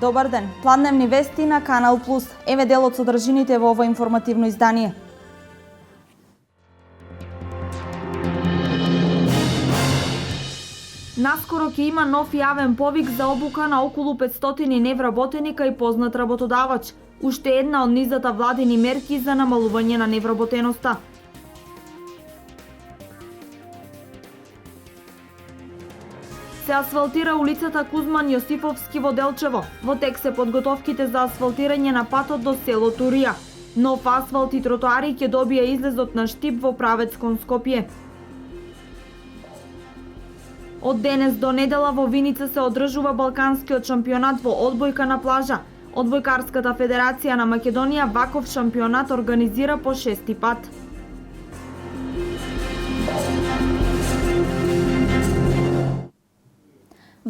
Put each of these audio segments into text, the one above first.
Добар ден, пладневни вести на Канал Плюс. Еве дел од содржините во ова информативно издание. Наскоро ќе има нов јавен повик за обука на околу 500 невработеника и познат работодавач. Уште една од низата владини мерки за намалување на невработеноста. Се асфалтира улицата Кузман Јосифовски во Делчево. Во тек се подготовките за асфалтирање на патот до село Турија. Нов асфалт и тротоари ќе добија излезот на Штип во правец кон Скопје. Од денес до недела во Виница се одржува Балканскиот шампионат во одбојка на плажа. Одбојкарската федерација на Македонија ваков шампионат организира по 6-ти пат.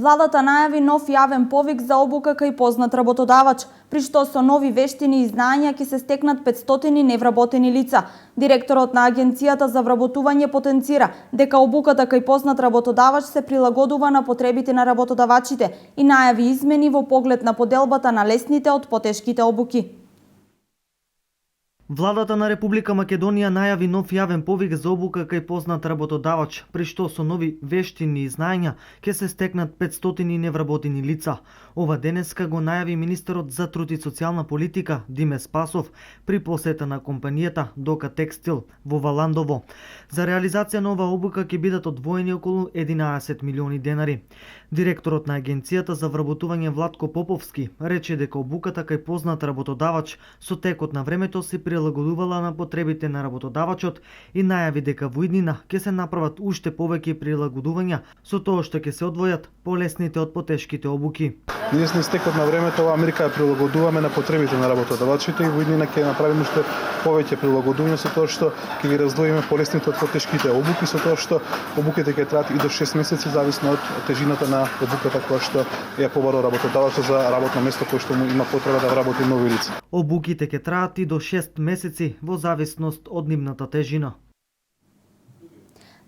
Владата најави нов јавен повик за обука кај познат работодавач, при што со нови вештини и знања ќе се стекнат 500 невработени лица. Директорот на Агенцијата за вработување потенцира дека обуката кај познат работодавач се прилагодува на потребите на работодавачите и најави измени во поглед на поделбата на лесните од потешките обуки. Владата на Република Македонија најави нов јавен повик за обука кај познат работодавач, при што со нови вештини и знања ќе се стекнат 500 невработени лица. Ова денеска го најави министерот за труд и социјална политика Диме Спасов при посета на компанијата Дока Текстил во Валандово. За реализација на ова обука ќе бидат одвоени околу 11 милиони денари. Директорот на Агенцијата за вработување Владко Поповски рече дека обуката кај познат работодавач со текот на времето се прилагодувала на потребите на работодавачот и најави дека во иднина ќе се направат уште повеќе прилагодувања со тоа што ќе се одвојат полесните од потешките обуки. Ние сме стекот на времето во Америка ја прилагодуваме на потребите на работодавачите и во иднина ќе направиме уште повеќе прилагодување со тоа што ќе ги раздвоиме полесните од потешките обуки, со тоа што обуките ќе траат и до 6 месеци зависно од тежината на обуката која што ја побарал работодавачот за работно место кое што му има потреба да вработи нови лица. Обуките ќе траат и до 6 месеци во зависност од нивната тежина.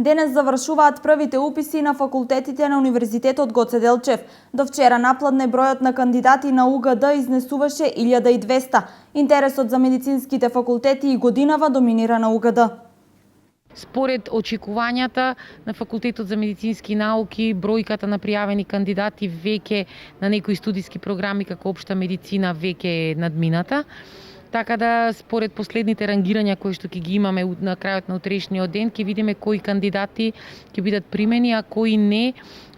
Денес завршуваат првите уписи на факултетите на Универзитетот Гоце Делчев. До вчера напладне бројот на кандидати на УГД изнесуваше 1200. Интересот за медицинските факултети и годинава доминира на УГД. Според очекувањата на Факултетот за медицински науки, бројката на пријавени кандидати веќе на некои студиски програми како општа медицина веќе е надмината. Така да, според последните рангирања кои што ќе ги имаме на крајот на утрешниот ден, ќе видиме кои кандидати ќе бидат примени, а кои не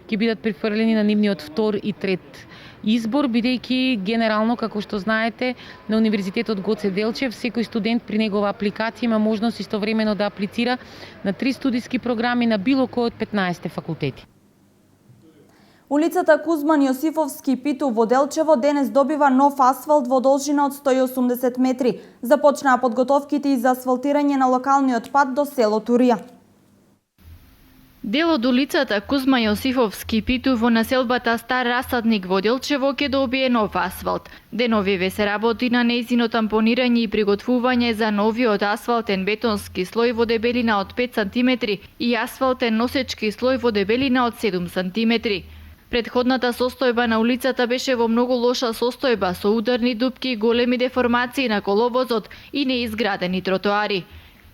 ќе бидат префрлени на нивниот втор и трет избор, бидејќи генерално, како што знаете, на Универзитетот Гоце Делчев секој студент при негова апликација има можност истовремено да аплицира на 3 студиски програми на било кој од 15 факултети. Улицата Кузман Јосифовски Питу во Делчево денес добива нов асфалт во должина од 180 метри. Започнаа подготовките и за асфалтирање на локалниот пат до село Турија. Дел од улицата Кузма Јосифовски Питу во населбата Стар Расадник во Делчево ќе добие нов асфалт. Деновиве се работи на нејзино тампонирање и приготвување за новиот асфалтен бетонски слој во дебелина од 5 см и асфалтен носечки слој во дебелина од 7 см. Предходната состојба на улицата беше во многу лоша состојба со ударни дупки, големи деформации на коловозот и неизградени тротоари.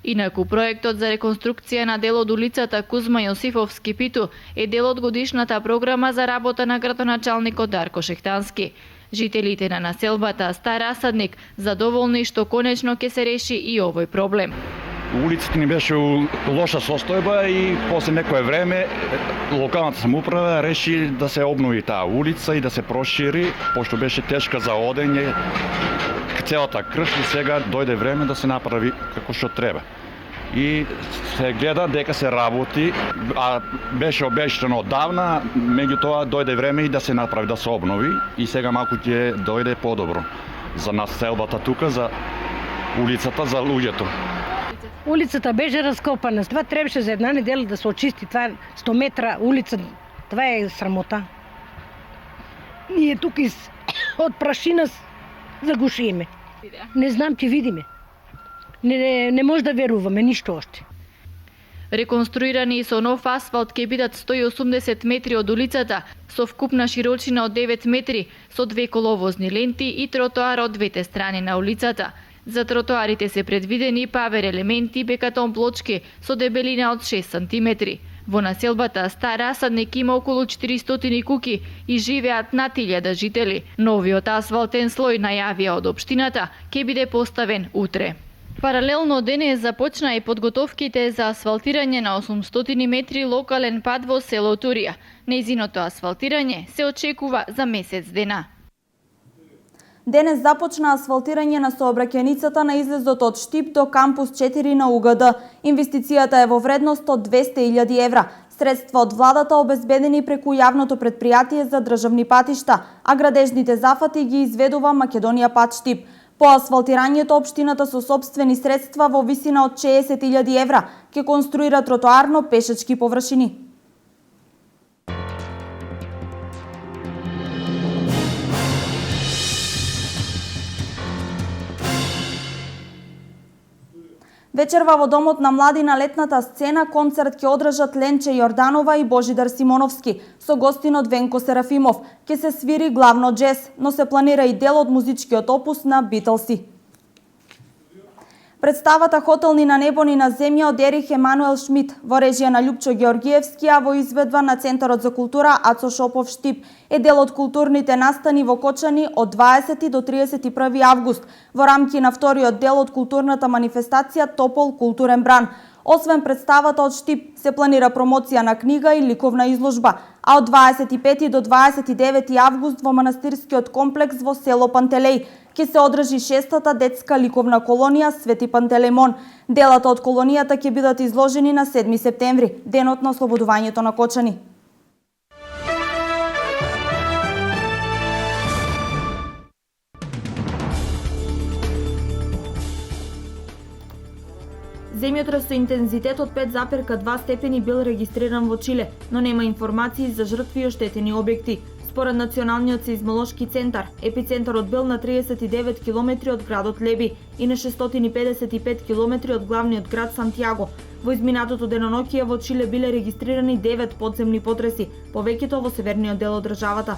Инаку проектот за реконструкција на дел од улицата Кузма Јосифовски Питу е дел од годишната програма за работа на градоначалникот Дарко Шехтански. Жителите на населбата Стар Расадник задоволни што конечно ќе се реши и овој проблем. Улицата ни беше у лоша состојба и после некое време локалната самоуправа реши да се обнови таа улица и да се прошири, пошто беше тешка за одење целата крш и сега дојде време да се направи како што треба. И се гледа дека се работи, а беше обештено одавна, меѓутоа дојде време и да се направи, да се обнови и сега малку ќе дојде подобро за населбата тука, за улицата, за луѓето. Улицата беше раскопана. Това требаше за една недела да се очисти. Това 100 метра улица. Това е срамота. Ние тук од прашина загушиме. Не знам, ќе видиме. Не може да веруваме ништо още. Реконструирани со нов асфалт ќе бидат 180 метри од улицата, со вкупна широчина од 9 метри, со 2 коловозни ленти и тротоар од двете страни на улицата. За тротоарите се предвидени павер елементи, бекатон плочки со дебелина од 6 см. Во населбата Стар Расадник има околу 400 куќи и живеат над 1000 жители. Новиот асфалтен слој, најавија од општината, ќе биде поставен утре. Паралелно денес започна и подготовките за асфалтирање на 800 метри локален пат во село Турија. Нејзиното асфалтирање се очекува за месец дена. Денес започна асфалтирање на сообраќајницата на излезот од Штип до кампус 4 на УГД. Инвестицијата е во вредност од 200.000 евра. Средства од владата обезбедени преку јавното предпријатие за државни патишта, а градежните зафати ги изведува Македонија Пат Штип. По асфалтирањето општината со сопствени средства во висина од 60.000 евра ќе конструира тротоарно-пешачки површини. Вечерва во Домот на млади на летната сцена концерт ќе одржат Ленче Јорданова и Божидар Симоновски со гостинот Венко Серафимов. Ќе се свири главно джез, но се планира и дел од музичкиот опус на Битлси. Представата Хотел ни на небо ни на земја од Ерих Емануел Шмид во режија на Љупчо Георгиевски, а во изведба на Центарот за култура Ацо Шопов Штип е дел од културните настани во Кочани од 20 до 31 август во рамки на вториот дел од културната манифестација Топол културен бран. Освен представата од Штип, се планира промоција на книга и ликовна изложба, а од 25 до 29 август во манастирскиот комплекс во село Пантелеј ќе се одржи 6-та детска ликовна колонија Свети Пантелеймон. Делата од колонијата ќе бидат изложени на 7 септември, денот на ослободувањето на Кочани. Земјотрес со интензитет од 5,2 степени бил регистриран во Чиле, но нема информации за жртви и оштетени објекти. Според Националниот сеизмолошки центар, епицентарот бил на 39 км од градот Леби и на 655 км од главниот град Сантјаго. Во изминатото деноноќие во Чиле биле регистрирани 9 подземни потреси, повеќето во северниот дел од државата.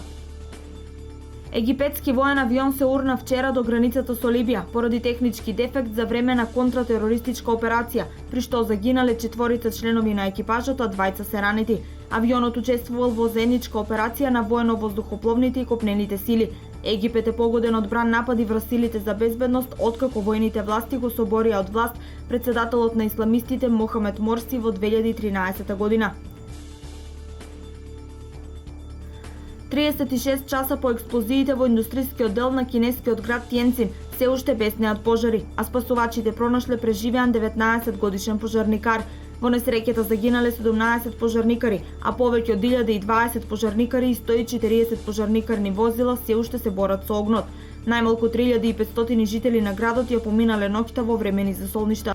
Египетски воен авион се урна вчера до границата со Либија поради технички дефект за време на контратерористичка операција, при што загинале 4 членови на екипажот, а 2 се ранети. Авионот учествувал во заедничка операција на воено-воздухопловните и копнените сили. Египет е погоден од бран напади врз силите за безбедност, откако војните власти го соборија од власт претседателот на исламистите Мохамед Морси во 2013 година. 36 часа по експлозиите во индустрискиот дел на кинескиот град Тиенцин се уште беснеат пожари, а спасувачите пронашле преживеан 19 годишен пожарникар. Во несреќата загинале 17 пожарникари, а повеќе од 1020 пожарникари и 140 пожарникарни возила се уште се борат со огнот. Најмалку 3500 жители на градот ја поминале ноќта во времени за солништа.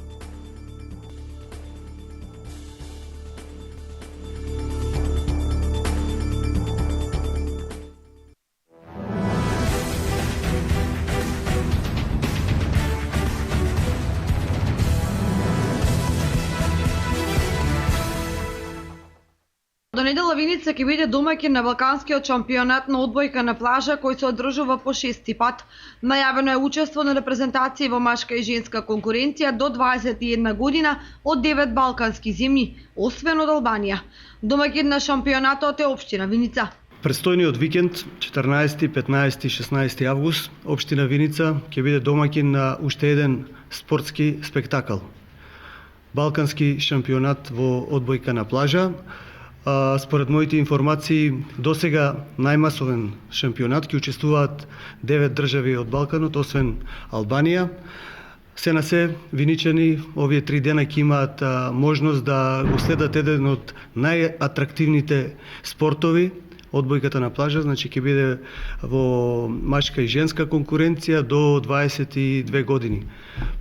До недела Виница ќе биде домаќин на Балканскиот шампионат на одбојка на плажа, кој се одржува по 6-ти пат. Најавено е учество на репрезентации во машка и женска конкуренција до 21 година од 9 балкански земји, освен од Албанија. Домаќин на шампионатот е општина Виница. Престојниот викенд, 14, 15 и 16 август, општина Виница ќе биде домаќин на уште еден спортски спектакл. Балкански шампионат во одбојка на плажа. Според моите информации, досега најмасовен шампионат ќе учествуваат 9 држави од Балканот, освен Албанија. Се на се, виничани овие 3 дена ќе имаат можност да го следат еден од најатрактивните спортови, одбојката на плажа, значи ќе биде во машка и женска конкуренција до 22 години.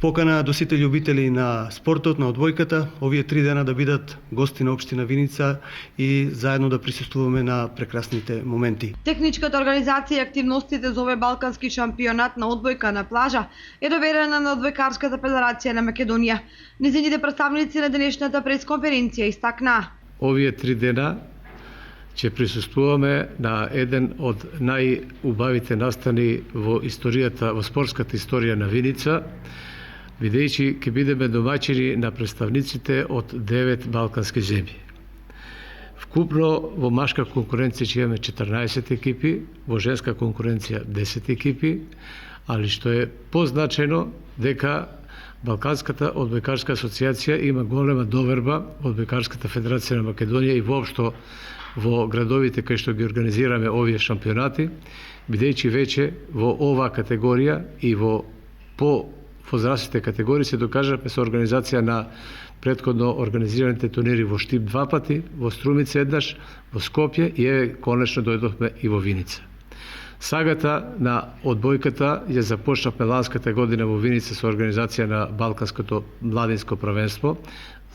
Покана до сите љубители на спортот, на одбојката, овие 3 дена да бидат гости на општина Виница и заедно да присуствуваме на прекрасните моменти. Техничката организација и активностите за овој балкански шампионат на одбојка на плажа е доверена на Одбојкарската федерација на Македонија. Низините представници на денешната пресконференција истакнаа: овие 3 дена ќе присуствуваме на еден од најубавите настани во историјата, во спортската историја на Виница, бидејќи ќе бидеме домаќини на представниците од 9 балкански земји. Вкупно во машка конкуренција ќе имаме 14 екипи, во женска конкуренција 10 екипи, али што е позначајно дека Балканската одбојкарска асоциација има голема доверба во Одбојкарската федерација на Македонија и воопшто во градовите кај што ги организираме овие шампионати, бидејќи веќе во оваа категорија и во возрастните категории се докажавме со организација на претходно организираните турнири во Штип 2 пати, во Струмица еднаш, во Скопје и конечно дојдовме и во Виница. Сагата на одбојката ја започнавме ланската година во Виница со организација на Балканското младинско првенство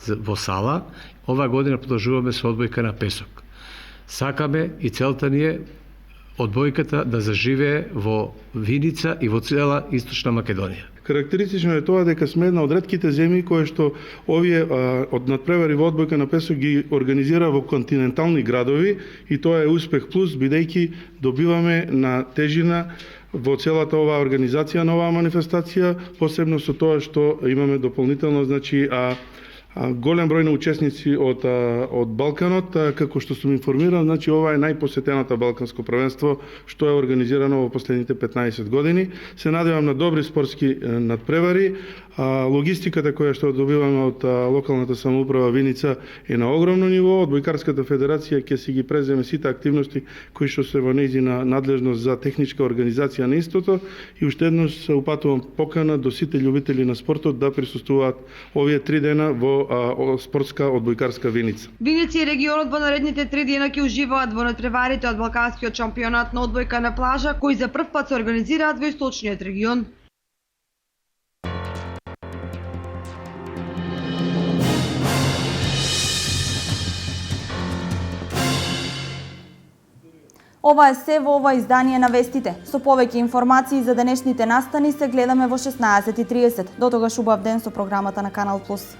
во Сала. Оваа година продолжуваме со одбојка на песок. Сакаме и целта ни е одбојката да заживее во Виница и во цела Источна Македонија. Карактеристично е тоа дека сме една од ретките земји кои што овие од надпревари во одбојка на песок ги организира во континентални градови и тоа е успех плюс, бидејќи добиваме на тежина во целата оваа организација на оваа манифестација, посебно со тоа што имаме дополнително, значи, голем број на учесници од Балканот, како што сум информиран, значи ова е најпосетената балканско првенство што е организирано во последните 15 години. Се надевам на добри спортски надпревари. Логистиката која што добиваме од локалната самоуправа Виница е на огромно ниво. Одбојкарската федерација ќе си ги преземе сите активности кои што се во нејзина надлежност за техничка организација на истото и уште еднаш се упатувам покана до сите љубители на спортот да присуствуваат овие 3 дена во спортска одбојкарска Виница. Виница и регионот во наредните 3 дена ќе уживаат во надпреварите од Балканскиот шампионат на одбојка на плажа, кои за прв пат се организираат во источниот регион. Ова е се во ова издание на вестите. Со повеќе информации за денешните настани се гледаме во 16:30. До тогаш убав ден со програмата на Канал Плюс.